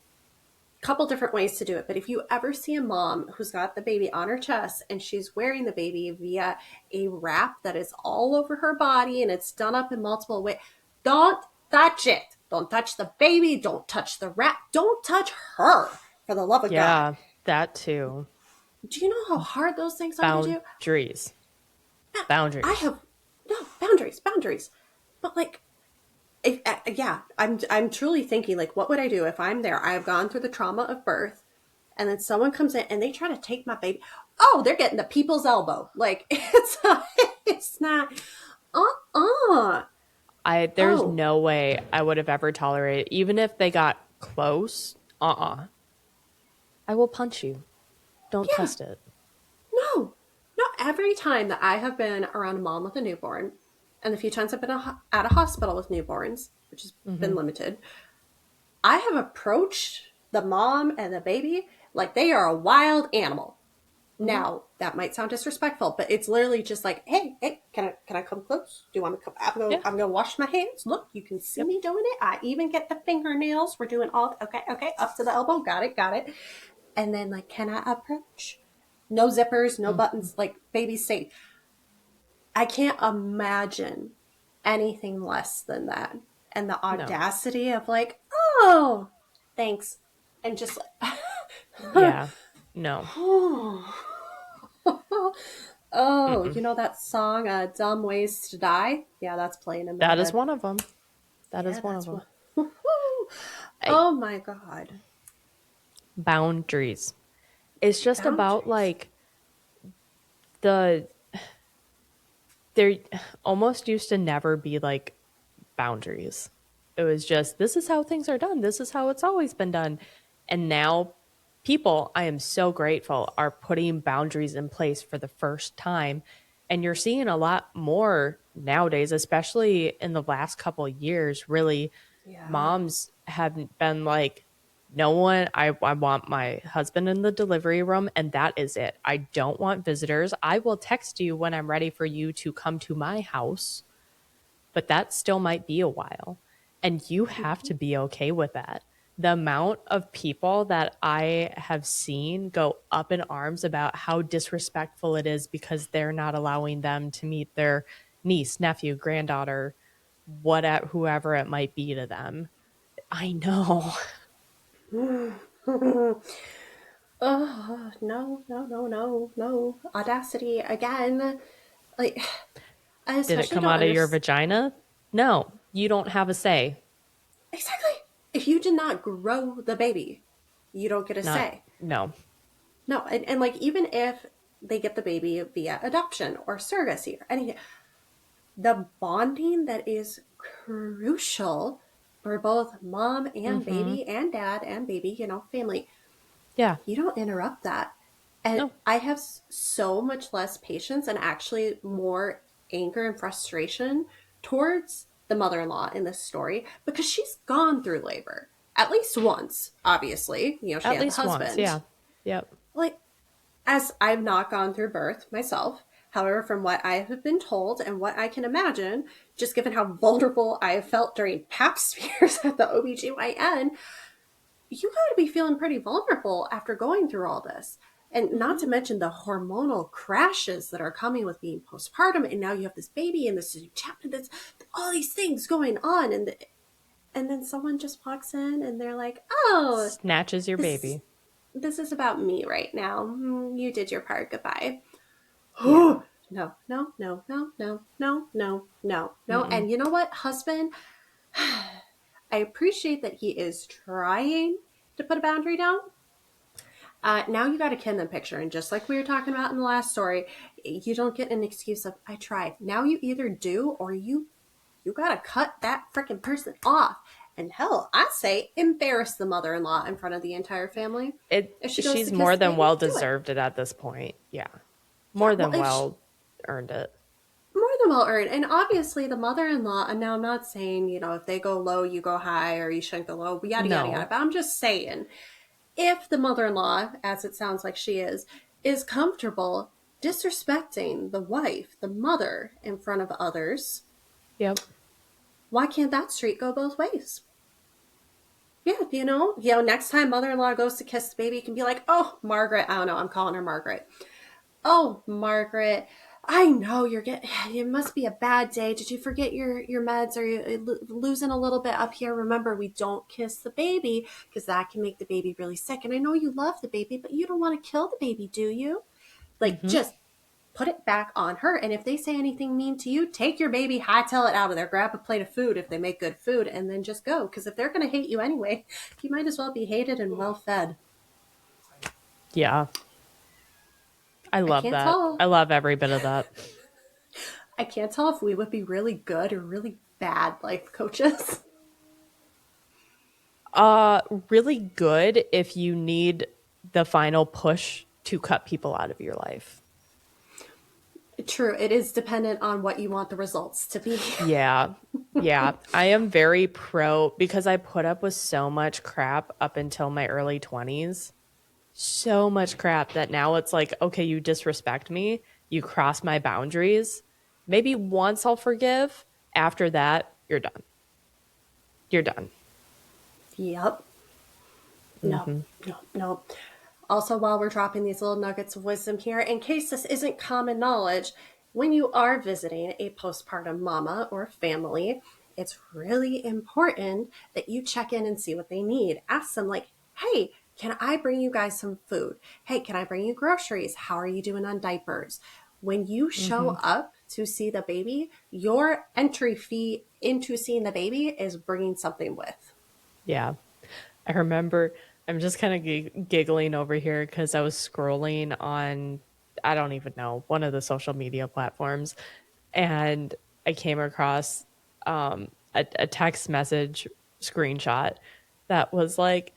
Couple different ways to do it, but if you ever see a mom who's got the baby on her chest and she's wearing the baby via a wrap that is all over her body and it's done up in multiple ways, don't touch it. Don't touch the baby. Don't touch the wrap. Don't touch her, for the love of God. Yeah, that too. Do you know how hard those things are to do? Boundaries. I Boundaries. have no boundaries. But like, if, yeah, I'm truly thinking like, what would I do if I'm there? I have gone through the trauma of birth, and then someone comes in and they try to take my baby. Oh, they're getting the people's elbow. Like it's not. Uh. There's Oh no way I would have ever tolerated even if they got close. I will punch you. Don't yeah, test it. no, not every time that I have been around a mom with a newborn, and the few times I've been at a hospital with newborns, which has been Hmm. limited, I have approached the mom and the baby like they are a wild animal. Hmm. Now that might sound disrespectful, but it's literally just like, hey, can I come close? Do you want me to come? Yeah. I'm gonna wash my hands. Look, you can see Yep. me doing it. I even get the fingernails. We're doing all okay, up to the elbow. Got it. And then like, can I approach? No zippers, no Mm. buttons. Like baby's safe. I can't imagine anything less than that. And the No. audacity of like, oh, thanks. And just like, Yeah. No. oh, Mm-mm. you know that song, Dumb Ways to Die? Yeah, that's playing in my That is head. one of them. That Yeah, is one of that's them. what. I, Oh my God. boundaries. It's just about Boundaries. like the there almost used to never be like boundaries. It was just this is how things are done. This is how it's always been done. And now people, I am so grateful, are putting boundaries in place for the first time. And you're seeing a lot more nowadays, especially in the last couple of years, really Yeah. moms have been like, no one, I want my husband in the delivery room, and that is it. I don't want visitors. I will text you when I'm ready for you to come to my house, but that still might be a while. And you have to be okay with that. The amount of people that I have seen go up in arms about how disrespectful it is because they're not allowing them to meet their niece, nephew, granddaughter, whatever, whoever it might be to them. I know. Oh, no. Audacity again. Like, I Did it especially come don't out of your understand. vagina? No, you don't have a say. Exactly. If you did not grow the baby, you don't get a Not, say. no. No, and like even if they get the baby via adoption or surrogacy or anything, the bonding that is crucial for both mom and Mm-hmm. baby and dad and baby, family, Yeah. you don't interrupt that. And No. I have so much less patience and actually more anger and frustration towards the mother-in-law in this story because she's gone through labor at least once, obviously. She At had the least once, husband. yeah. Yep. Like, as I've not gone through birth myself, however, from what I have been told and what I can imagine, just given how vulnerable I have felt during pap smears at the OBGYN, you got to be feeling pretty vulnerable after going through all this. And not to mention the hormonal crashes that are coming with being postpartum. And now you have this baby and this chapter, that's all these things going on. And then someone just walks in and they're like, oh, Snatches your this, baby. this is about me right now. You did your part. Goodbye. Yeah. No, no, no, no, no, no, no, no, no. Mm-mm. And you know what, husband? I appreciate that he is trying to put a boundary down. Now you got a kid in the picture, and just like we were talking about in the last story, you don't get an excuse of "I tried." Now you either do or you gotta cut that freaking person off. And hell, I say embarrass the mother-in-law in front of the entire family. If she goes to She's kiss more the than baby, well do it. deserved it at this point. Yeah. Yeah, More well, than if she, well earned it. more than well earned. And obviously, the mother-in-law. And now I'm not saying if they go low, you go high, or you shouldn't go low. Yada yada yada. No. But I'm just saying, if the mother-in-law, as it sounds like she is comfortable disrespecting the wife, the mother, in front of others, Yep. why can't that street go both ways? Yeah, next time mother-in-law goes to kiss the baby, you can be like, oh, Margaret, I don't know, I'm calling her Margaret. Oh, Margaret, I know it must be a bad day. Did you forget your meds? Are you losing a little bit up here? Remember, we don't kiss the baby because that can make the baby really sick. And I know you love the baby, but you don't want to kill the baby, do you? Like, Mm-hmm. just put it back on her. And if they say anything mean to you, take your baby, hightail it out of there, grab a plate of food if they make good food, and then just go. Because if they're going to hate you anyway, you might as well be hated and well fed. Yeah. I I love can't that. tell. I love every bit of that. I can't tell if we would be really good or really bad life coaches. Really good if you need the final push to cut people out of your life. True, it is dependent on what you want the results to be. Yeah. Yeah. I am very pro because I put up with so much crap up until my early 20s. So much crap that now it's like, okay, you disrespect me, you cross my boundaries. Maybe once I'll forgive. After that, you're done. You're done. Yep. No, Mm-hmm. no, no. Also, while we're dropping these little nuggets of wisdom here, in case this isn't common knowledge, when you are visiting a postpartum mama or family, it's really important that you check in and see what they need. Ask them, like, hey, can I bring you guys some food? Hey, can I bring you groceries? How are you doing on diapers? When you show Mm-hmm. up to see the baby, your entry fee into seeing the baby is bringing something with. Yeah. I remember I'm just kind of giggling over here because I was scrolling on, I don't even know, one of the social media platforms. And I came across a text message screenshot that was like,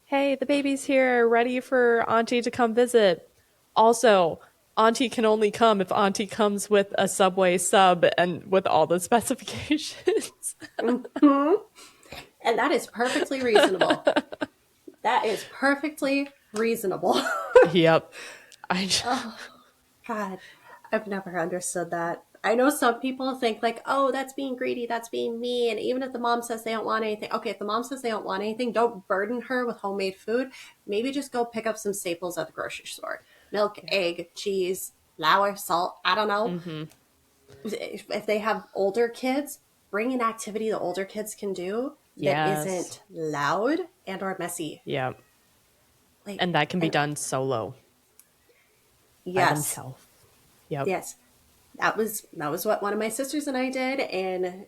hey, the baby's here, ready for Auntie to come visit. Also, Auntie can only come if Auntie comes with a Subway sub and with all the specifications. Mm-hmm. And that is perfectly reasonable. That is perfectly reasonable. Yep. I just, Oh, God. I've never understood that. I know some people think like, oh, that's being greedy, that's being mean. And even if the mom says they don't want anything, okay, if the mom says they don't want anything, don't burden her with homemade food. Maybe just go pick up some staples at the grocery store. Milk, yeah. egg, cheese, flour, salt, I don't know. Mm-hmm. If they have older kids, bring an activity the older kids can do that Yes. isn't loud and or messy. Yeah. Like, And that can be and done solo by yes, themselves. Yep. yes, that was what one of my sisters and I did in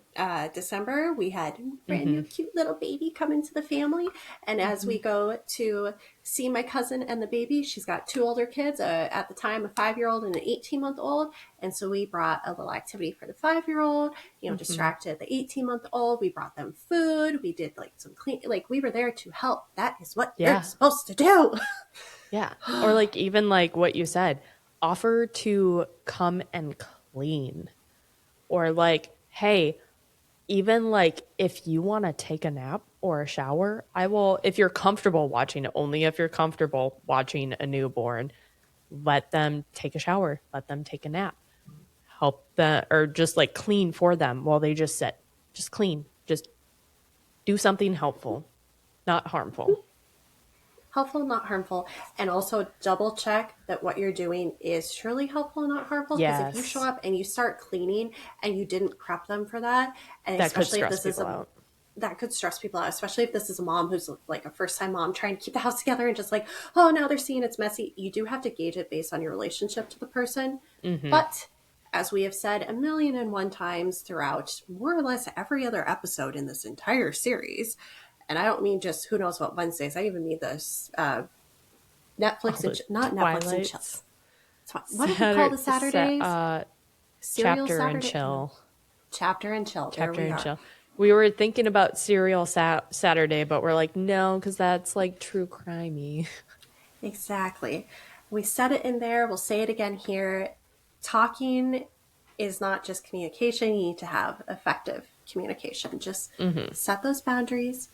December. We had brand Mm-hmm. new cute little baby come into the family, and as Mm-hmm. we go to see my cousin and the baby, she's got two older kids. At the time, a 5-year-old and an 18-month-old, and so we brought a little activity for the 5-year-old. Mm-hmm. Distracted the 18-month-old. We brought them food. We did like some clean, like we were there to help. That is what you're Yeah. supposed to do. Yeah. Or like even like what you said, offer to come and clean. Or like, hey, even like if you want to take a nap or a shower, I will, if you're comfortable watching it, only if you're comfortable watching a newborn, let them take a shower, let them take a nap, help them, or just like clean for them while they just sit. Just clean, just do something helpful, not harmful. Helpful, not harmful. And also double check that what you're doing is truly helpful and not harmful. Because if you show Yes, up and you start cleaning and you didn't prep them for that, and that could especially if stress this is people a out. that could stress people out, especially if this is a mom who's like a first time mom trying to keep the house together and just like, oh, now they're seeing it's messy. You do have to gauge it based on your relationship to the person. Mm-hmm. But as we have said a million and one times throughout more or less every other episode in this entire series, and I don't mean just who knows what Wednesdays, I even mean this All Netflix and the not Netflix and chill. twilights, What do we call Saturday, the Saturdays? Serial chapter and Saturday, chill. chapter and chill. There Chapter we and are. chill. We were thinking about serial Saturday, but we're like, no, because that's like true crimey. Exactly. We said it in there. We'll say it again here. Talking is not just communication. You need to have effective communication. Just Mm-hmm. set those boundaries.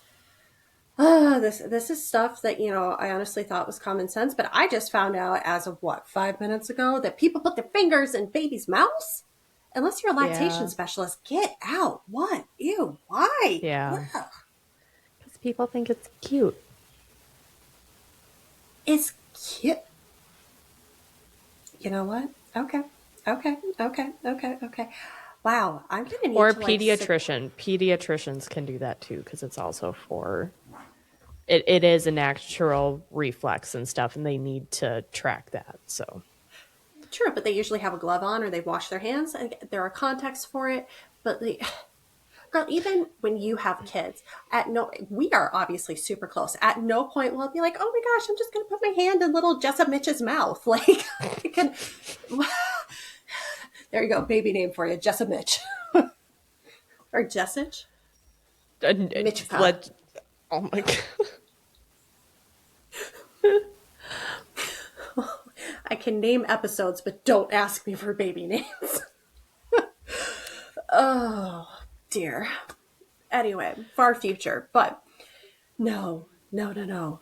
This is stuff that I honestly thought was common sense, but I just found out as of 5 minutes ago that people put their fingers in babies' mouths. Unless you're a lactation Yeah, specialist, get out. What? Ew. Why? yeah. Ugh. Because people think it's cute. It's cute. You know what? Okay. Okay. Okay. Okay. Okay. Wow. I'm gonna Or need a to like sit. pediatrician. Pediatricians can do that too, because it's also for it is a natural reflex and stuff, and they need to track that. So True, but they usually have a glove on or they wash their hands, and there are contexts for it. But the girl, even when you have kids, we are obviously super close. At no point will it be like, oh my gosh, I'm just gonna put my hand in little Jessa Mitch's mouth. Like, I can. There you go, baby name for you, Jessa Mitch or Jessich, Mitchka. let oh my god. I can name episodes, but don't ask me for baby names. Oh dear. Anyway, far future, but no, no, no, no.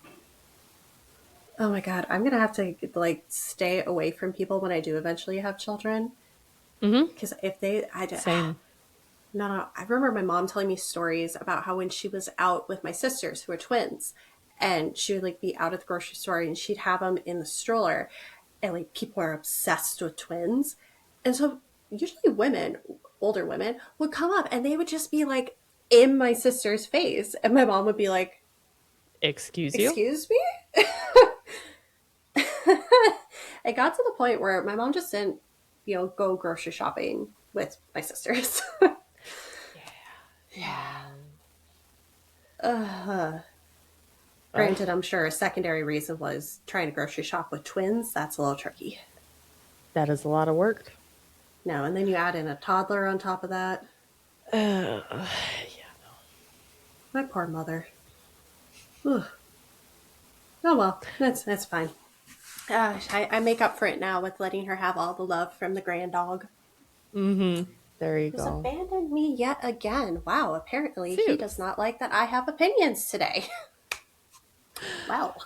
Oh my god, I'm gonna have to like stay away from people when I do eventually have children Mm-hmm. because if they, Same. no, no. I remember my mom telling me stories about how when she was out with my sisters who were twins, and she would like be out at the grocery store and she'd have them in the stroller, and like people are obsessed with twins, and so usually women, older women, would come up and they would just be like in my sister's face, and my mom would be like, Excuse you? "Excuse me." It got to the point where my mom just didn't, go grocery shopping with my sisters. Yeah. Uh, But Granted, I'm sure a secondary reason was trying to grocery shop with twins. That's a little tricky. that is a lot of work. No, and then you add in a toddler on top of that. Yeah. My poor mother. Ugh. Oh well, that's fine. I make up for it now with letting her have all the love from the grand dog, Mm-hmm. There you who's go. abandoned me yet again. Wow, apparently he does Phew. not like that I have opinions today. Well,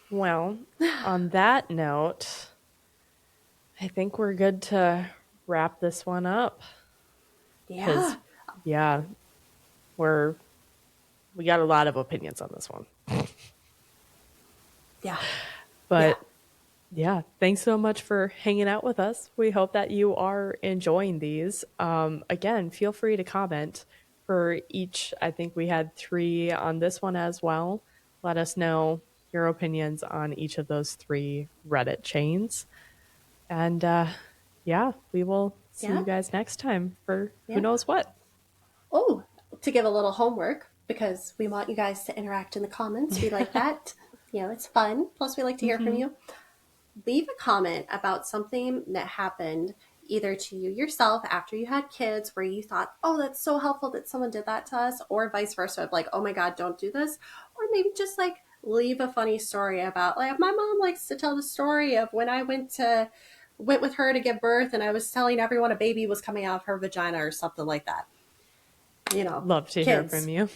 Well, on that note, I think we're good to wrap this one up. Because, yeah, yeah, we're we got a lot of opinions on this one. yeah, yeah, But yeah, thanks so much for hanging out with us. We hope that you are enjoying these. Again, feel free to comment for each. I think we had 3 on this one as well. Let us know your opinions on each of those 3 Reddit chains. And yeah, we will see you yeah, guys next time for who yeah. knows what. Oh, to give a little homework because we want you guys to interact in the comments. We like that. It's fun. Plus, we like to hear from Hmm. you. Leave a comment about something that happened either to you yourself after you had kids where you thought, oh, that's so helpful that someone did that to us, or vice versa, of like, oh my God, don't do this. Or maybe just like leave a funny story about, like, my mom likes to tell the story of when I went with her to give birth and I was telling everyone a baby was coming out of her vagina or something like that. Love to hear from kids. you.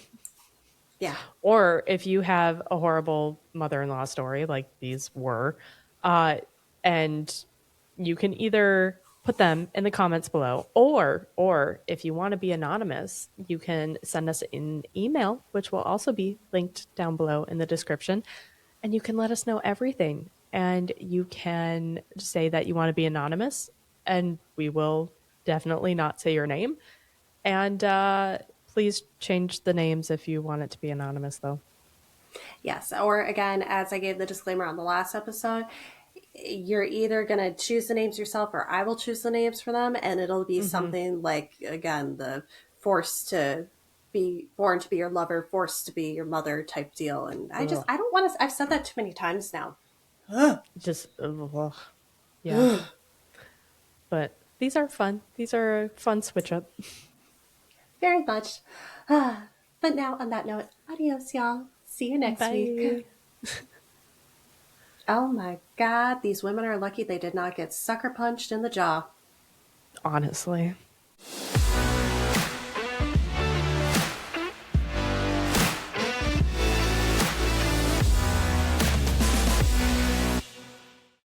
Yeah. Or if you have a horrible mother-in-law story like these were, uh, and you can either put them in the comments below, or if you want to be anonymous, you can send us an email, which will also be linked down below in the description, and you can let us know everything. And you can say that you want to be anonymous, and we will definitely not say your name. And please change the names if you want it to be anonymous, though. Yes. Or again, as I gave the disclaimer on the last episode, you're either going to choose the names yourself or I will choose the names for them. And it'll be Mm-hmm. something like, again, the forced to be born to be your lover, forced to be your mother type deal. And Ugh. I don't want to, I've said that too many times now. Just, ugh. Yeah. But these are fun. These are a fun switch up. Very much. But now, on that note, adios, y'all. See you next week. Bye. Oh my God, these women are lucky they did not get sucker punched in the jaw. Honestly.